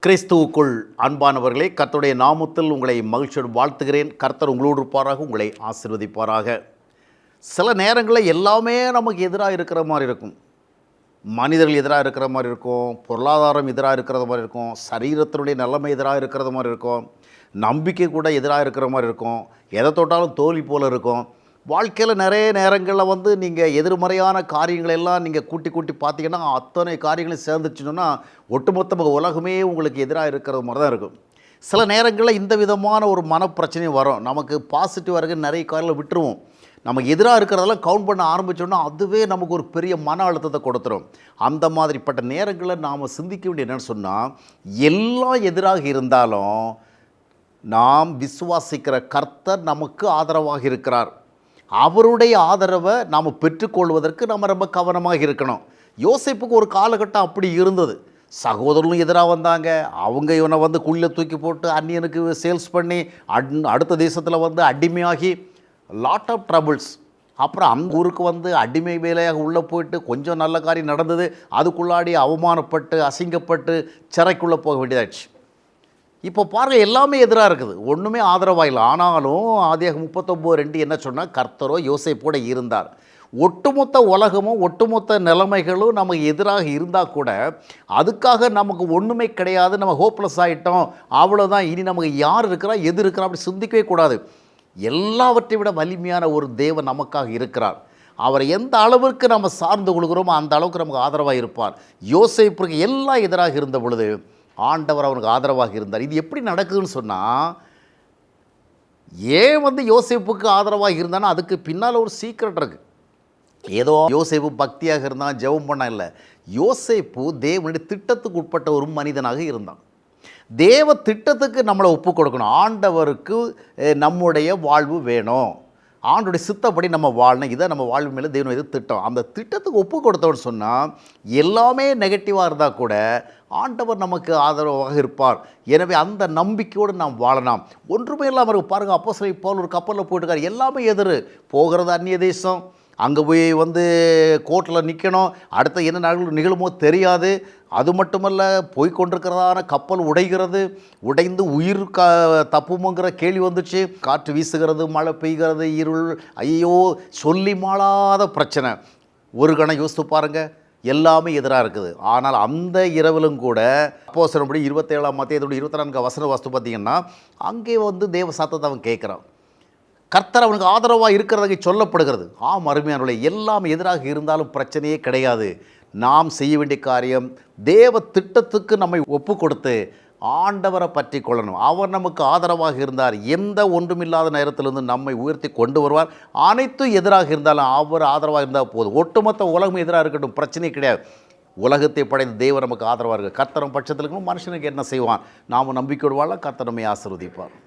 கிறிஸ்துவுக்குள் அன்பானவர்களே, கர்த்தருடைய நாமத்தில் உங்களை மகிழ்ச்சியோடு வாழ்த்துகிறேன். கர்த்தர் உங்களோடு இருப்பாராக, உங்களை ஆசீர்வதிப்பாராக. சில நேரங்களில் எல்லாமே நமக்கு எதிராக இருக்கிற மாதிரி இருக்கும். மனிதர்கள் எதிராக இருக்கிற மாதிரி இருக்கும், பொருளாதாரம் எதிராக இருக்கிறது மாதிரி இருக்கும், சரீரத்தினுடைய நிலைமை எதிராக இருக்கிறது மாதிரி இருக்கும், நம்பிக்கை கூட எதிராக இருக்கிற மாதிரி இருக்கும், எதை தொட்டாலும் தோல்வி போல் இருக்கும். வாழ்க்கையில் நிறைய நேரங்களில் நீங்கள் எதிர்மறையான காரியங்களெல்லாம் நீங்கள் கூட்டி கூட்டி பார்த்தீங்கன்னா அத்தனை காரியங்களையும் சேர்ந்துச்சுன்னா ஒட்டுமொத்த உலகமே உங்களுக்கு எதிராக இருக்கிறது மாதிரி தான் இருக்கும். சில நேரங்களில் இந்த விதமான ஒரு மனப்பிரச்சனையும் வரும். நமக்கு பாசிட்டிவாக இருக்க நிறைய காரியங்களை விட்டுருவோம். நமக்கு எதிராக இருக்கிறதெல்லாம் கவுண்ட் பண்ண ஆரம்பித்தோன்னா அதுவே நமக்கு ஒரு பெரிய மன அழுத்தத்தை கொடுத்துரும். அந்த மாதிரிப்பட்ட நேரங்களில் நாம் சிந்திக்க வேண்டிய என்னென்னு சொன்னால், எல்லாம் எதிராக இருந்தாலும் நாம் விசுவாசிக்கிற கர்த்தர் நமக்கு ஆதரவாக இருக்கிறார். அவருடைய ஆதரவை நாம் பெற்றுக்கொள்வதற்கு நம்ம ரொம்ப கவனமாக இருக்கணும். யோசேப்புக்கு ஒரு காலகட்டம் அப்படி இருந்தது. சகோதரர்களும் எதிராக வந்தாங்க. அவங்க இவனை குழியில் தூக்கி போட்டு அந்நியனுக்கு சேல்ஸ் பண்ணி அடுத்த தேசத்தில் அடிமையாகி லாட் ஆஃப் ட்ரபிள்ஸ். அப்புறம் அந்த ஊருக்கு அடிமை வேலையாக உள்ளே போயிட்டு கொஞ்சம் நல்ல காரியம் நடந்தது. அதுக்குள்ளாடி அவமானப்பட்டு அசிங்கப்பட்டு சிறைக்குள்ளே போக வேண்டியதாச்சு. இப்போ பாருங்கள், எல்லாமே எதிராக இருக்குது, ஒன்றுமே ஆதரவாக இல்லை. ஆனாலும் ஆதியாகமம் 39:2 என்ன சொன்னால், கர்த்தரோ யோசேப்போடு இருந்தார். ஒட்டுமொத்த உலகமும் ஒட்டுமொத்த நிலைமைகளும் நமக்கு எதிராக இருந்தால் கூட அதுக்காக நமக்கு ஒன்றுமே கிடையாது, நம்ம ஹோப்லெஸ் ஆகிட்டோம், அவ்வளோதான், இனி நமக்கு யார் இருக்கிறா எது இருக்கிறா அப்படி சிந்திக்கவே கூடாது. எல்லாவற்றை விட வலிமையான ஒரு தேவன் நமக்காக இருக்கிறார். அவரை எந்த அளவிற்கு நம்ம சார்ந்து கொள்கிறோமோ அந்த அளவுக்கு நமக்கு ஆதரவாக இருப்பார். யோசேப்புக்கு எல்லாம் எதிராக இருந்த பொழுது ஆண்டவர் அவனுக்கு ஆதரவாக இருந்தார். இது எப்படி நடக்குதுன்னு சொன்னால், ஏன் யோசேப்புக்கு ஆதரவாக இருந்தான்னா அதுக்கு பின்னால் ஒரு சீக்ரெட் இருக்குது. ஏதோ யோசேப்பு பக்தியாக இருந்தான், ஜெபம் பண்ண இல்லை. யோசேப்பு தேவனுடைய திட்டத்துக்கு உட்பட்ட ஒரு மனிதனாக இருந்தான். தேவ திட்டத்துக்கு நம்மளை ஒப்பு கொடுக்கணும். ஆண்டவருக்கு நம்முடைய வாழ்வு வேணும், ஆண்டுடைய சித்தப்படி நம்ம வாழணும், இதை நம்ம வாழ்வு மேலே தேவன் இது திட்டம். அந்த திட்டத்துக்கு ஒப்பு கொடுத்தோன்னு சொன்னால் எல்லாமே நெகட்டிவாக இருந்தால் கூட ஆண்டவர் நமக்கு ஆதரவாக இருப்பார். எனவே அந்த நம்பிக்கையோடு நாம் வாழலாம். ஒன்றுமே இல்லாமல் இருக்கும். பாருங்கள், அப்போஸ்தலன் பவுல் ஒரு கப்பலில் போயிட்டுருக்காரு. எல்லாமே எதிர், போகிறது அந்நிய தேசம், அங்கே போய் கோர்ட்டில் நிற்கணும், அடுத்த என்ன நிகழுமோ தெரியாது. அது மட்டுமல்ல, போய்கொண்டிருக்கிறதான கப்பல் உடைகிறது, உடைந்து உயிர் தப்புமுங்கிற கேள்வி வந்துச்சு. காற்று வீசுகிறது, மழை பெய்கிறது, இருள், ஐயோ சொல்லி மாளாத பிரச்சனை. ஒரு கணம் யோசித்து பாருங்கள், எல்லாமே எதிராக இருக்குது. ஆனால் அந்த இரவிலும் கூட அப்போஸ்தலன்படி 27ஆம் மத்தேயு 24 வாஸ்து பார்த்திங்கன்னா, அங்கே தேவ சத்தத்தை அவன் கேட்குறான். கர்த்தர் அவனுக்கு ஆதரவாக இருக்கிறதுக்கு சொல்லப்படுகிறது. அருமையானவர்களே, எல்லாம் எதிராக இருந்தாலும் பிரச்சனையே கிடையாது. நாம் செய்ய வேண்டிய காரியம் தேவ திட்டத்துக்கு நம்மை ஒப்பு கொடுத்து ஆண்டவரை பற்றி கொள்ளணும். அவர் நமக்கு ஆதரவாக இருந்தார். எந்த ஒன்றுமில்லாத நேரத்திலிருந்து நம்மை உயர்த்தி கொண்டு வருவார். அனைத்தும் எதிராக இருந்தாலும் அவர் ஆதரவாக இருந்தால் போதும். ஒட்டுமொத்த உலகம் எதிராக இருக்கட்டும், பிரச்சனை கிடையாது. உலகத்தை படைத்த தேவன் நமக்கு ஆதரவாக இருக்குது. கர்த்தரும் பட்சத்தில் இருக்கணும், மனுஷனுக்கு என்ன செய்வான்? நாம் நம்பிக்கையோடு வாழ கர்த்தர் நம்மை ஆசீர்வதிப்பார்.